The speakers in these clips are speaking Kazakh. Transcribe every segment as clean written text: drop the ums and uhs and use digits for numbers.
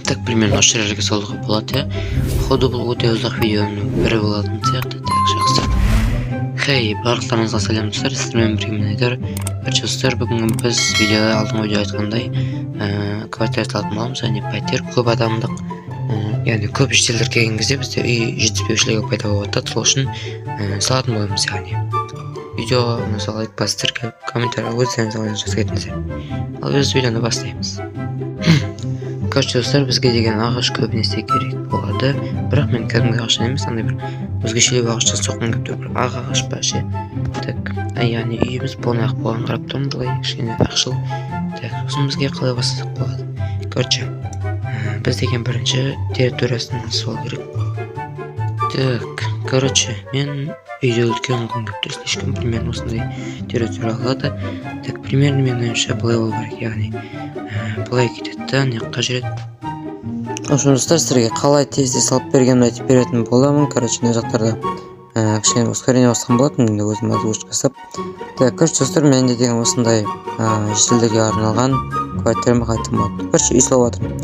Так примерно осы жерге салуға болады, иә. Ходы бұл өте ұзақ видеоның бірі болатын сияқты. Так, жақсы. Хей, барлықтарыңызға сәлем достар, сіздермен бірге мен Айдар. Достар, бүгін біз видеода алдыңғы видео айтқандай квартира салатын боламыз, яғни пәтер көп адамдық, яғни көп шетелдер келген кезде бізде үй жетіспеушілігі пайда болады. Сол үшін салатын боламыз, яғни. Видеоға мысалы лайк басыңыздар, комментария өздеріңіз жазып кетіңіздер. Ал біз видеоны бастаймыз. Короче, достар, бізге деген ағаш көбінесе керек болады, бірақ мен кәдімгі ағаштан емес, андай бір өзгешелеу ағаштан соққан көп бір ақ ағаш па ше. Так, яғни үйіміз полный ақ болған қарап тұрмын, былай кішкене ақшыл. Так, сосын бізге қалай бастасақ болады. Короче, біз деген бірінші территориясын сол керек. Так, короче, мен үйде үлкен күн көп тұрсын, ешкім примерно осындай территория алады. Так, примерно мен ойымша былай болу керек, яғни былай кетеді да, не қажет. Общем, достар, сіздерге қалай тезде салып бергенімді айтып беретін боламын. Короче, мына жақтарда кішкене ускорение басқан болатын, енді өзім озвучка жасап. Так, короче, достар, менде деген осындай шетелдерге арналған квартирама қалайтын болады. Короче, үй салып жатырмын.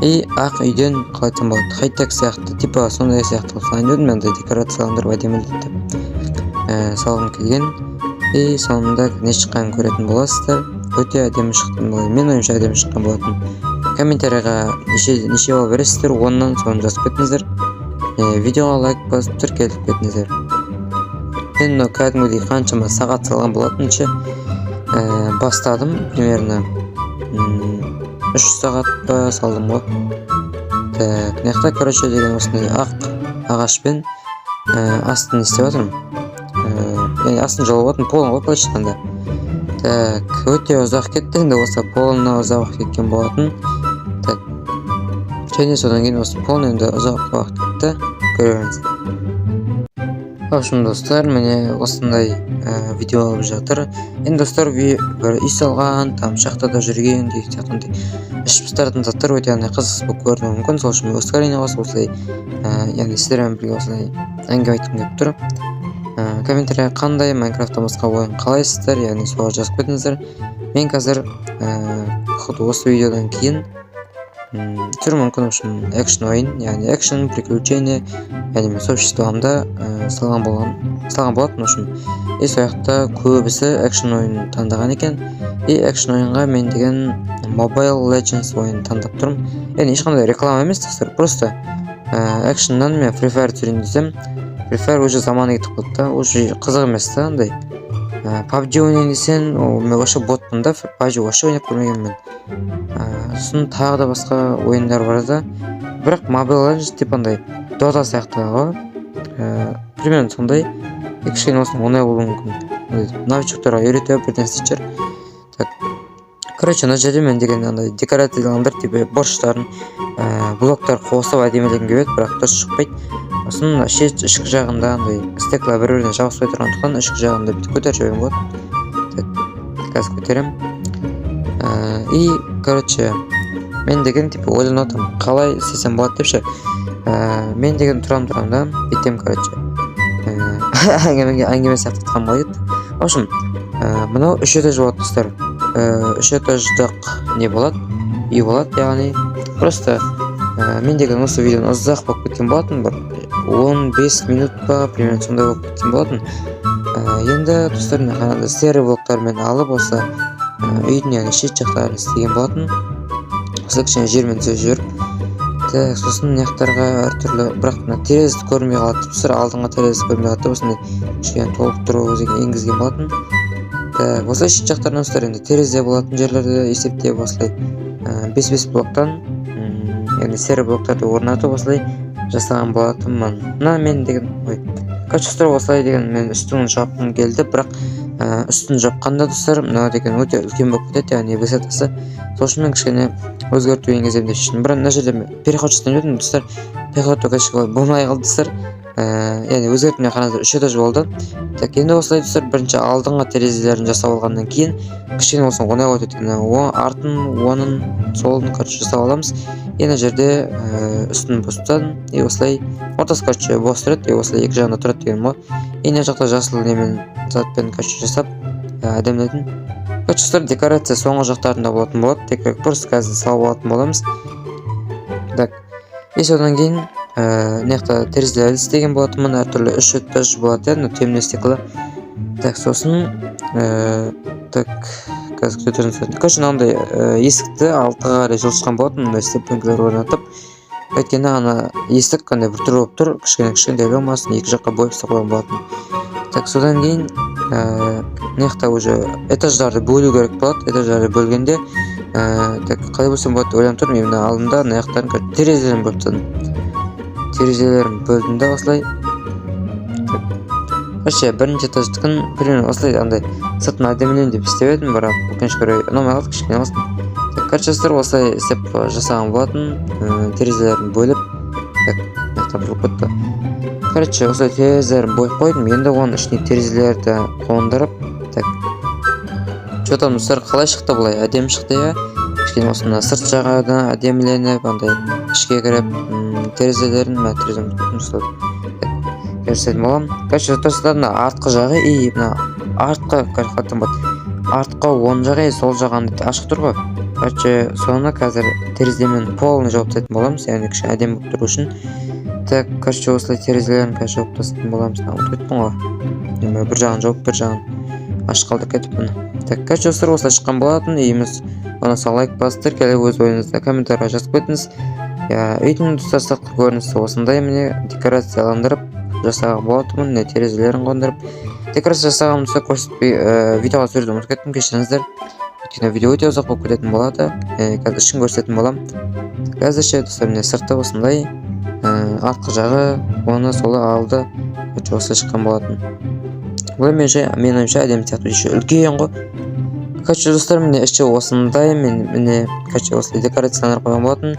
И ақ үйден қалайтын болады. Хай-тек сияқты, типа сондай сияқты салайын дедім, мен декорацияландырып әдемілетіп салғым келген. И соңында не шыққанын көретін боласыздар. Өте әдемі шықтым болайын. Мен ойымша әдемі шыққан болатын. Комментарияға неше бал бересіздер, оннан соны жазып кетіңіздер. Видеоға лайк басып тіркеліп кетіңіздер. Мен кәдімгідей қаншама сағат салған болатын ше. Бастадым примерно 3 сағат па салдым ғой. Так, мынаяқта короче деген осындай ақ ағашпен астын істеп жатырмын. Яғни астын жауып жатырмын, полын ғой былайша айтқанда. Так, өте ұзақ кетті, енді осы полына ұзақ кеткен болатын. Так, және содан кейін осы полын енді ұзақ уақыт кетті, көреріңіздер. В общем, достар, міне осындай видео алып жатыр. Енді достар, бір үй салған, там шахтада жүрген деген сияқты ішпістардың заттар өте қызық болып көрінуі мүмкін. Сол үшін ускорение басып осылай, яғни сіздермен бірге осылай әңгіме айтқым келіп тұр. Комментария қандай Майнкрафттан басқа ойын қалайсыздар, яғни соға жазып кетіңіздер. Мен қазір осы видеодан кейін түрі мүмкін экшн ойын, яғни экшн, приключение, яғни мен сообществомда салған болатын. И сояқта көбісі экшн ойын таңдаған екен. И экшн ойынға мен деген Mobile Legends ойын таңдап тұрмын. Яғни ешқандай реклама емес, просто экшннан мен Free Fire түсірейін десем, Free Fire уже заманы кетіп қалды да, уже қызық емес та, андай. PUBG ойнайын десең, мен вообще ботпын да, PUBG вообще ойнап көрмеген мен. Сосын тағы да басқа ойындар бар да, бірақ Mobile Legends тип андай Dota сияқты ғой. Примерно сондай, кішкене осының оңай болуы мүмкін. Новичоктарға үйретіп бірден істейді. Так, короче, мына жерде мен деген андай декорацияландар типа борыштарын, блоктар қосып әдемілегім келеді, бірақ дұрыс шықпайды. Сосын ішкі жағында андай стекла бір-біріне жабыспай тұрғандықтан ішкі жағында бүйтіп көтеріп жіберген болады. Так, қазір көтерем. И, короче, мен деген типа ойланып отырмын, қалай істесем болады депші. Мен деген тұрам да, бүйтем, короче. Әңгіме сияқты айтқан болады. В общем, мынау 3 этаж болады, достар. 3 этаждық не болады? Үй болады, яғни просто мен деген осы видеоны ұзақ болып кеткен болатын, бір 15 минут па, примерно сондай болып кеткен болатын. Енді достар, мен қанады серый блоктармен алып, осы үйдің яғни шет жақтарын істеген болатын. Осы кішкене жермен түзеп жүріп. Сосын мынаяқтарға әртүрлі, бірақ терезді көрмей қалады, достар, алдыңға терезді көрмей қалады, осындай кішкене толықтыру енгізген болатын. Осылай шет жақтарынан достар, енді терезе болатын жерлерді есептеп осылай 5-5 блоктан, яғни серый блоктарды орнатып осылай жасаған болатынмын. Мына мен деген, качествор осылай деген мен үстін жапқым келді, бірақ үстін жапқанда достар, мына деген өте үлкен болып кетеді, яғни высотасы. Сол үшін мен кішкене өзгерту енгіземін деп шештім. Бірақ мына жерде переход жасап едім, достар, переход болмай қалды, достар. Яғни өзгертуіне қараңыздар, 3 этаж болды. Так, енді осылай достар, бірінші алдыңғы терезелерін жасап алғаннан кейін кішкене осыны оңай өтеді. Артын, онын, солын жасап аламыз. Енді жерде үстін бостан, и осылай ортасы бос тұрады, и осылай екі жағында тұрады деген мо. Енді жақта жасыл немен затпен жасап әдемілетін. Достар, декорация соңғы жақтарында болатын болады. Тек просто қазір салып алатын боламыз. Так. Содан кейін мынаяқта терезелерді істеген болатынмын, әртүрлі үш этаж болады, темір стекло. Так, сосын так, қазір көтеріңіздер. Короче, мынандай есікті алтыға қарай жылжытқан болатын, мындай степенькалар орнатып. Өйткені ана есік қандай бір түр болып тұр, кішкене дәл болмасын, екі жаққа бөліп қойған болатын. Так, содан кейін мынаяқта уже этаждарды бөлу керек болады. Этаждарды бөлгенде так, қалай болсам болады ойланып тұрмын. Мен алдында мынаяқтарын терезелерін бөліп тастадым. Терезелерін бөлдім де осылай. Короче, бірінші этаждыкын примерно осылай андай сыртын әдемілеуін деп істеп едім, бірақ өкінішке орай ұнамай қалды, кішкене болсын. Так, короче, осылай істеп жасаған болатын, терезелерін бөліп. Так, мынаяқта бір көтті. Короче, осылай терезелерін бөліп қойдым. Енді оның ішіне терезелерді қондырып, так. Что-то достар, қалай шықты бұлай? Әдемі шықты, я. Кішкене осында сырт жағадан әдеміленіп, андай ішке кіріп, терезелерін көрсететін болам. Короче, достар, артқы жағы и мына артқы артқы оң жағы сол жағаны ашық тұр ғой. Короче, соны қазір тереземен полный жауып тастайтын боламыз, яғни кішкене әдемі болып тұру үшін. Так, короче, осылай терезелерін қазір жауып тастайтын боламыз. Ұмытып ғой. Бір жағын жауып, бір жағын ашық қалдырып кетіп мұны. Так, короче, достар, осылай шыққан болатын. Үйіміз оны лайк басып, келіп өз ойыңызды комментарийға жазып кетіңіз. Үйдің достар сыртқы көрінісі осындай, міне декорацияландырып жасаған болатынмын, терезелерін қондырып. Декорация жасағанымызды көрсетпей, видеоға түсіруді ұмытып кеттім, кешіріңіздер. Өйткені видео өте ұзақ болып кететін болады. Қазір ішін көрсететін болам. Қазірше достар, міне сырты осындай, артқы жағы, оны солы алды, осылай шыққан болатын. Бұл мен ойымша әдемі сияқты үлкен ғой. Короче, достар, міне іші осындай, міне осылай декорациялар қойған болатын.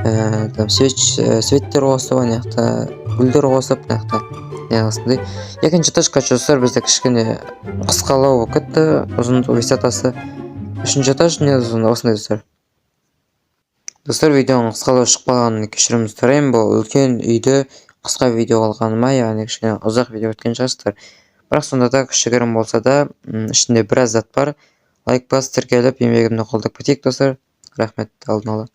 Светтер қосып, аяқта гүлдер қосып, аяқта осындай. Екінші этаж, достар, бізде кішкене қысқалау болып кетті, ұзын высотасы. Үшінші этаж осындай, достар. Достар, видеоның қысқалау шықпағанын кешірімді сұраймын. Бұл үлкен үйді қысқа видео алғаныма, яғни кішкене ұзақ видео өткен шығарсыздар. Бірақ сонда да кішігірім болса да, ішінде біраз зат бар. Лайк басып, тіркеліп, еңбегімді қолдап кетейік, достар. Рахмет, алдын ала.